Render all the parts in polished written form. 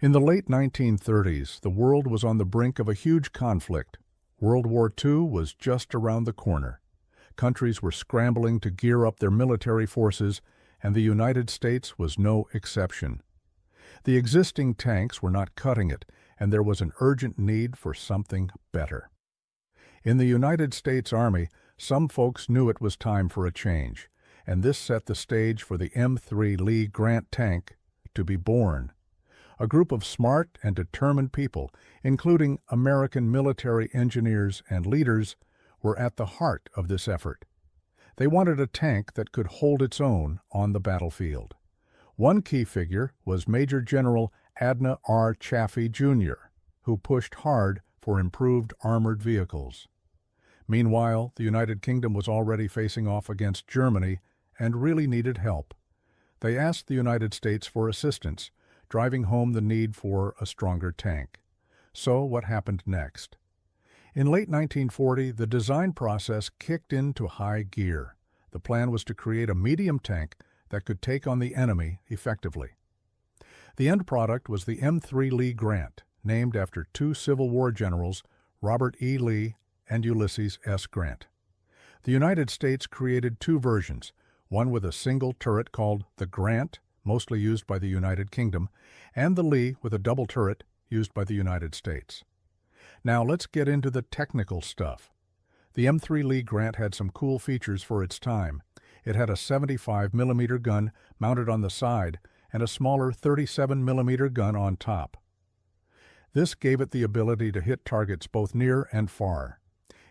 In the late 1930s, the world was on the brink of a huge conflict. World War II was just around the corner. Countries were scrambling to gear up their military forces, and the United States was no exception. The existing tanks were not cutting it, and there was an urgent need for something better. In the United States Army, some folks knew it was time for a change, and this set the stage for the M3 Lee Grant tank to be born. A group of smart and determined people, including American military engineers and leaders, were at the heart of this effort. They wanted a tank that could hold its own on the battlefield. One key figure was Major General Adna R. Chaffee, Jr., who pushed hard for improved armored vehicles. Meanwhile, the United Kingdom was already facing off against Germany and really needed help. They asked the United States for assistance, driving home the need for a stronger tank. So what happened next? In late 1940, the design process kicked into high gear. The plan was to create a medium tank that could take on the enemy effectively. The end product was the M3 Lee Grant, named after two Civil War generals, Robert E. Lee and Ulysses S. Grant. The United States created two versions, one with a single turret called the Grant, mostly used by the United Kingdom, and the Lee with a double turret used by the United States. Now let's get into the technical stuff. The M3 Lee Grant had some cool features for its time. It had a 75mm gun mounted on the side and a smaller 37mm gun on top. This gave it the ability to hit targets both near and far.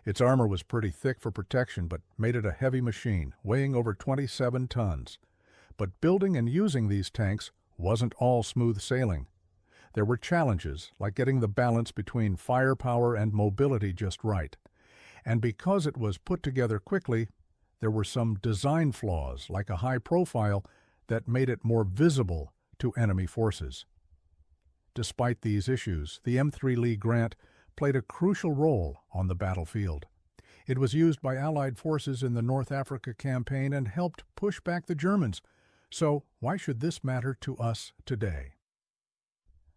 Its armor was pretty thick for protection, but made it a heavy machine, weighing over 27 tons. But building and using these tanks wasn't all smooth sailing. There were challenges, like getting the balance between firepower and mobility just right. And because it was put together quickly, there were some design flaws, like a high profile, that made it more visible to enemy forces. Despite these issues, the M3 Lee Grant played a crucial role on the battlefield. It was used by Allied forces in the North Africa campaign and helped push back the Germans. So why should this matter to us today?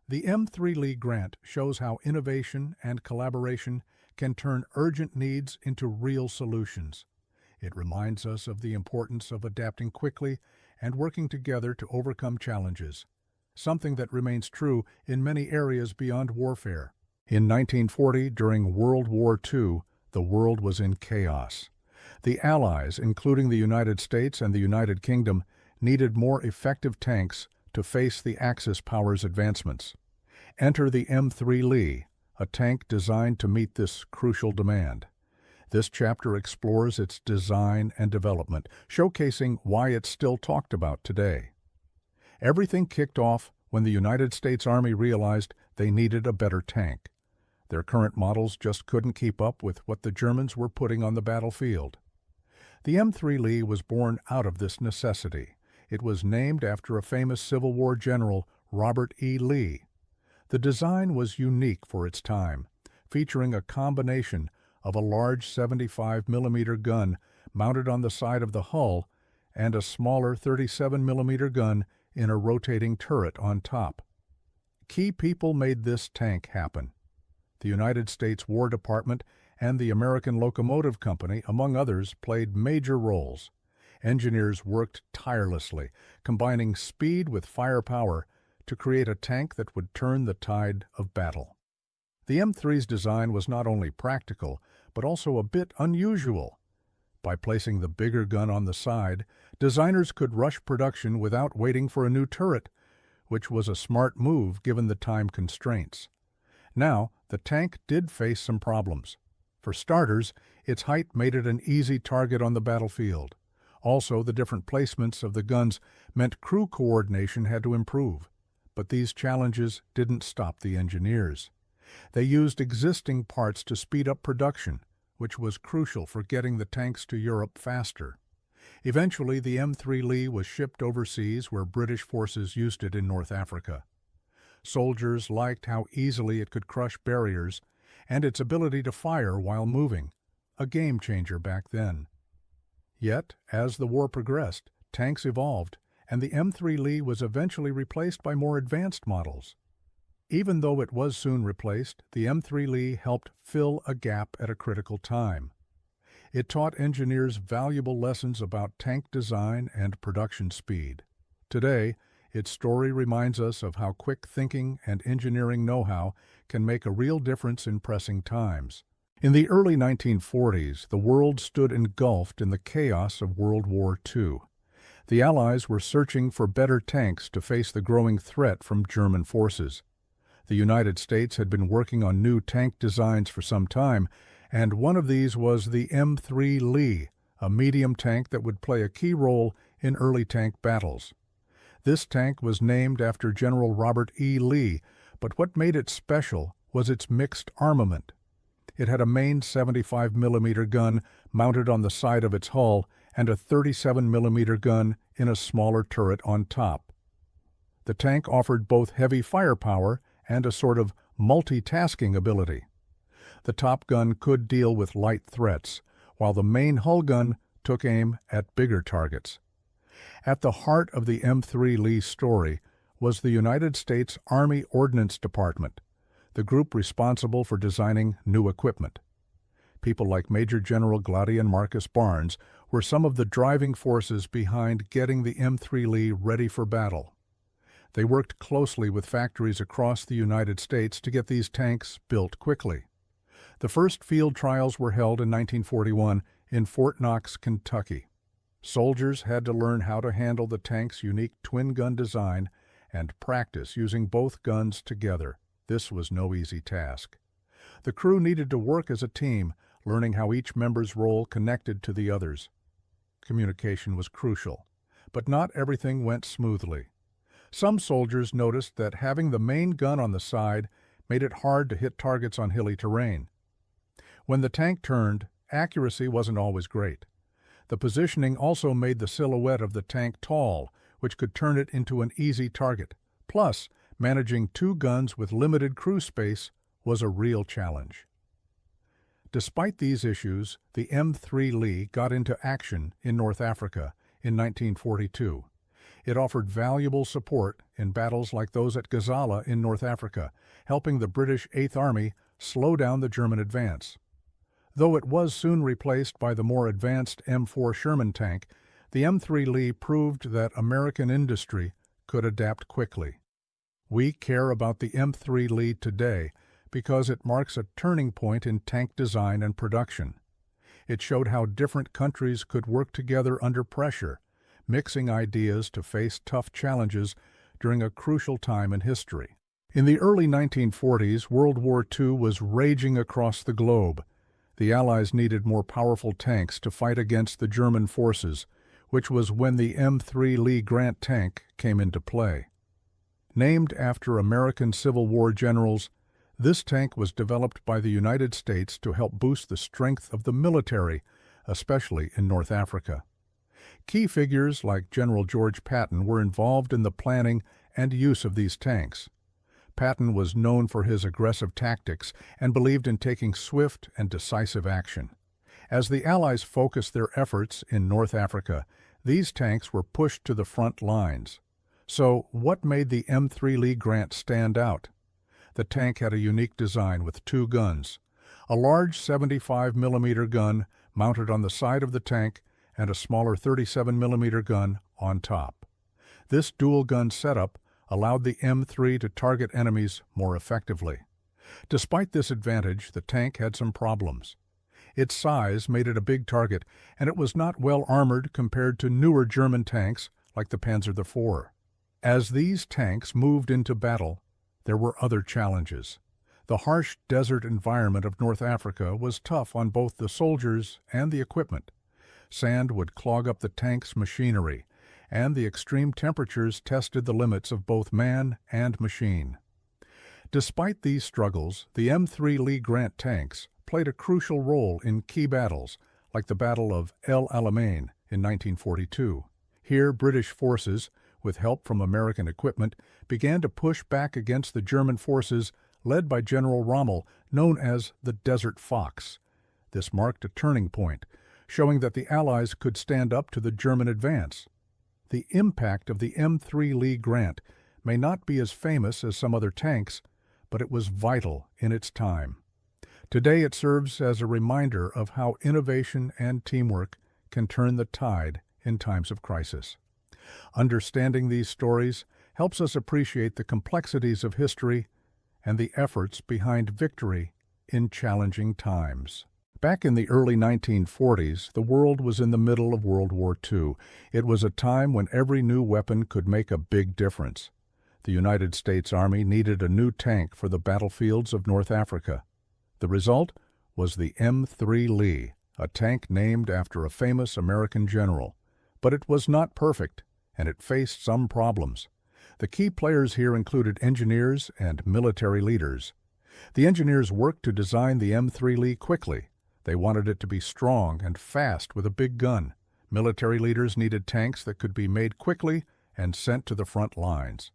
The M3 Lee Grant shows how innovation and collaboration can turn urgent needs into real solutions. It reminds us of the importance of adapting quickly and working together to overcome challenges, something that remains true in many areas beyond warfare. In 1940, during World War II, the world was in chaos. The Allies, including the United States and the United Kingdom, needed more effective tanks to face the Axis powers' advancements. Enter the M3 Lee, a tank designed to meet this crucial demand. This chapter explores its design and development, showcasing why it's still talked about today. Everything kicked off when the United States Army realized they needed a better tank. Their current models just couldn't keep up with what the Germans were putting on the battlefield. The M3 Lee was born out of this necessity. It was named after a famous Civil War general, Robert E. Lee. The design was unique for its time, featuring a combination of a large 75mm gun mounted on the side of the hull and a smaller 37mm gun in a rotating turret on top. Key people made this tank happen. The United States War Department and the American Locomotive Company, among others, played major roles. Engineers worked tirelessly, combining speed with firepower to create a tank that would turn the tide of battle. The M3's design was not only practical, but also a bit unusual. By placing the bigger gun on the side, designers could rush production without waiting for a new turret, which was a smart move given the time constraints. Now, the tank did face some problems. For starters, its height made it an easy target on the battlefield. Also, the different placements of the guns meant crew coordination had to improve. But these challenges didn't stop the engineers. They used existing parts to speed up production, which was crucial for getting the tanks to Europe faster. Eventually, the M3 Lee was shipped overseas where British forces used it in North Africa. Soldiers liked how easily it could crush barriers and its ability to fire while moving, a game changer back then. Yet, as the war progressed, tanks evolved, and the M3 Lee was eventually replaced by more advanced models. Even though it was soon replaced, the M3 Lee helped fill a gap at a critical time. It taught engineers valuable lessons about tank design and production speed. Today, its story reminds us of how quick thinking and engineering know-how can make a real difference in pressing times. In the early 1940s, the world stood engulfed in the chaos of World War II. The Allies were searching for better tanks to face the growing threat from German forces. The United States had been working on new tank designs for some time, and one of these was the M3 Lee, a medium tank that would play a key role in early tank battles. This tank was named after General Robert E. Lee, but what made it special was its mixed armament. It had a main 75mm gun mounted on the side of its hull and a 37mm gun in a smaller turret on top. The tank offered both heavy firepower and a sort of multitasking ability. The top gun could deal with light threats, while the main hull gun took aim at bigger targets. At the heart of the M3 Lee story was the United States Army Ordnance Department, the group responsible for designing new equipment. People like Major General Gladian Marcus Barnes were some of the driving forces behind getting the M3 Lee ready for battle. They worked closely with factories across the United States to get these tanks built quickly. The first field trials were held in 1941 in Fort Knox, Kentucky. Soldiers had to learn how to handle the tank's unique twin-gun design and practice using both guns together. This was no easy task. The crew needed to work as a team, learning how each member's role connected to the others. Communication was crucial, but not everything went smoothly. Some soldiers noticed that having the main gun on the side made it hard to hit targets on hilly terrain. When the tank turned, accuracy wasn't always great. The positioning also made the silhouette of the tank tall, which could turn it into an easy target. Plus, managing two guns with limited crew space was a real challenge. Despite these issues, the M3 Lee got into action in North Africa in 1942. It offered valuable support in battles like those at Gazala in North Africa, helping the British Eighth Army slow down the German advance. Though it was soon replaced by the more advanced M4 Sherman tank, the M3 Lee proved that American industry could adapt quickly. We care about the M3 Lee today because it marks a turning point in tank design and production. It showed how different countries could work together under pressure, mixing ideas to face tough challenges during a crucial time in history. In the early 1940s, World War II was raging across the globe. The Allies needed more powerful tanks to fight against the German forces, which was when the M3 Lee Grant tank came into play. Named after American Civil War generals, this tank was developed by the United States to help boost the strength of the military, especially in North Africa. Key figures like General George Patton were involved in the planning and use of these tanks. Patton was known for his aggressive tactics and believed in taking swift and decisive action. As the Allies focused their efforts in North Africa, these tanks were pushed to the front lines. So, what made the M3 Lee Grant stand out? The tank had a unique design with two guns, a large 75mm gun mounted on the side of the tank and a smaller 37mm gun on top. This dual-gun setup allowed the M3 to target enemies more effectively. Despite this advantage, the tank had some problems. Its size made it a big target, and it was not well armored compared to newer German tanks like the Panzer IV. As these tanks moved into battle, there were other challenges. The harsh desert environment of North Africa was tough on both the soldiers and the equipment. Sand would clog up the tank's machinery, and the extreme temperatures tested the limits of both man and machine. Despite these struggles, the M3 Lee Grant tanks played a crucial role in key battles, like the Battle of El Alamein in 1942. Here, British forces, with help from American equipment, began to push back against the German forces led by General Rommel, known as the Desert Fox. This marked a turning point, showing that the Allies could stand up to the German advance. The impact of the M3 Lee Grant may not be as famous as some other tanks, but it was vital in its time. Today it serves as a reminder of how innovation and teamwork can turn the tide in times of crisis. Understanding these stories helps us appreciate the complexities of history and the efforts behind victory in challenging times. Back in the early 1940s, the world was in the middle of World War II. It was a time when every new weapon could make a big difference. The United States Army needed a new tank for the battlefields of North Africa. The result was the M3 Lee, a tank named after a famous American general. But it was not perfect, and it faced some problems. The key players here included engineers and military leaders. The engineers worked to design the M3 Lee quickly. They wanted it to be strong and fast with a big gun. Military leaders needed tanks that could be made quickly and sent to the front lines.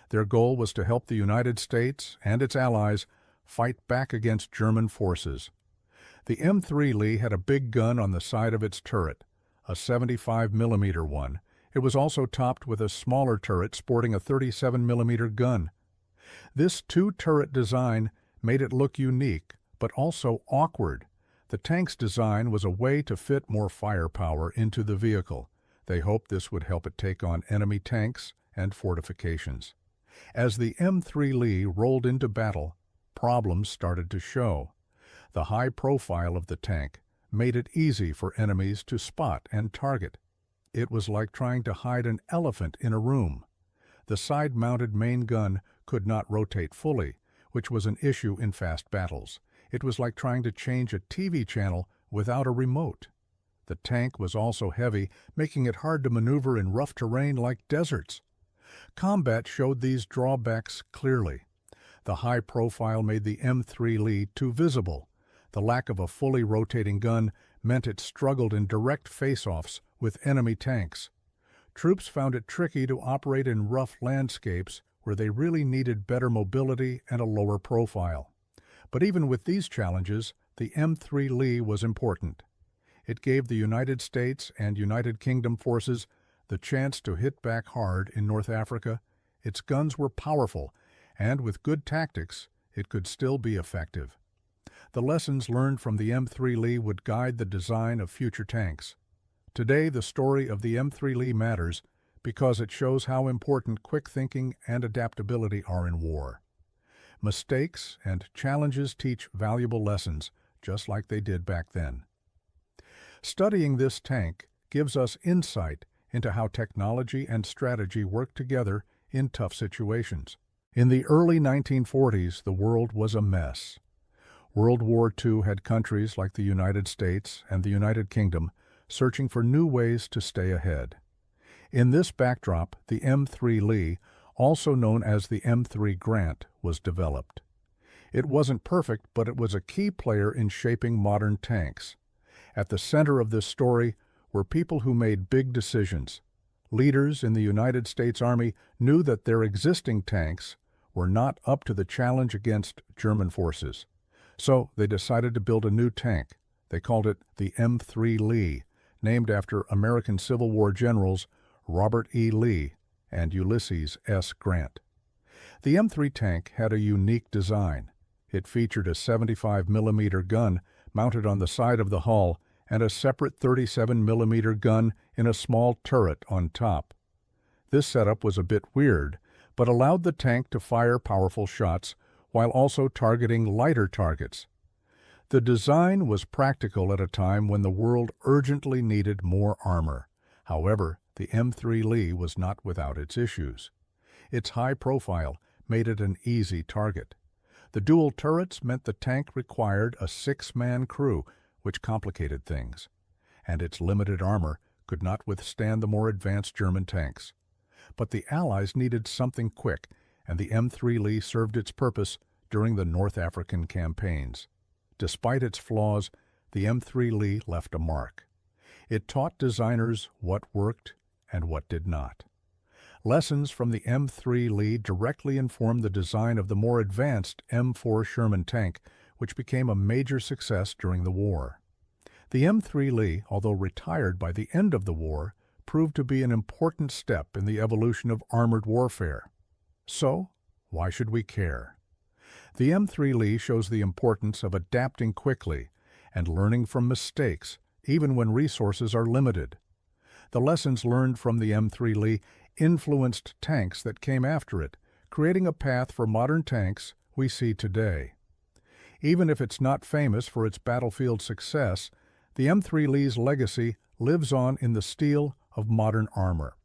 Their goal was to help the United States and its allies fight back against German forces. The M3 Lee had a big gun on the side of its turret, a 75mm one. It was also topped with a smaller turret sporting a 37mm gun. This two-turret design made it look unique, but also awkward. The tank's design was a way to fit more firepower into the vehicle. They hoped this would help it take on enemy tanks and fortifications. As the M3 Lee rolled into battle, problems started to show. The high profile of the tank made it easy for enemies to spot and target. It was like trying to hide an elephant in a room. The side-mounted main gun could not rotate fully, which was an issue in fast battles. It was like trying to change a TV channel without a remote. The tank was also heavy, making it hard to maneuver in rough terrain like deserts. Combat showed these drawbacks clearly. The high profile made the M3 Lee too visible. The lack of a fully rotating gun meant it struggled in direct face-offs with enemy tanks. Troops found it tricky to operate in rough landscapes where they really needed better mobility and a lower profile. But even with these challenges, the M3 Lee was important. It gave the United States and United Kingdom forces the chance to hit back hard in North Africa. Its guns were powerful, and with good tactics, it could still be effective. The lessons learned from the M3 Lee would guide the design of future tanks. Today, the story of the M3 Lee matters because it shows how important quick thinking and adaptability are in war. Mistakes and challenges teach valuable lessons, just like they did back then. Studying this tank gives us insight into how technology and strategy work together in tough situations. In the early 1940s, the world was a mess. World War II had countries like the United States and the United Kingdom searching for new ways to stay ahead. In this backdrop, the M3 Lee, also known as the M3 Grant, was developed. It wasn't perfect, but it was a key player in shaping modern tanks. At the center of this story were people who made big decisions. Leaders in the United States Army knew that their existing tanks were not up to the challenge against German forces. So they decided to build a new tank. They called it the M3 Lee, named after American Civil War generals Robert E. Lee and Ulysses S. Grant. The M3 tank had a unique design. It featured a 75mm gun mounted on the side of the hull and a separate 37mm gun in a small turret on top. This setup was a bit weird, but allowed the tank to fire powerful shots while also targeting lighter targets. The design was practical at a time when the world urgently needed more armor. However, the M3 Lee was not without its issues. Its high profile made it an easy target. The dual turrets meant the tank required a 6-man crew, which complicated things, and its limited armor could not withstand the more advanced German tanks. But the Allies needed something quick, and the M3 Lee served its purpose during the North African campaigns. Despite its flaws, the M3 Lee left a mark. It taught designers what worked and what did not. Lessons from the M3 Lee directly informed the design of the more advanced M4 Sherman tank, which became a major success during the war. The M3 Lee, although retired by the end of the war, proved to be an important step in the evolution of armored warfare. So, why should we care? The M3 Lee shows the importance of adapting quickly and learning from mistakes, even when resources are limited. The lessons learned from the M3 Lee influenced tanks that came after it, creating a path for modern tanks we see today. Even if it's not famous for its battlefield success, the M3 Lee's legacy lives on in the steel of modern armor.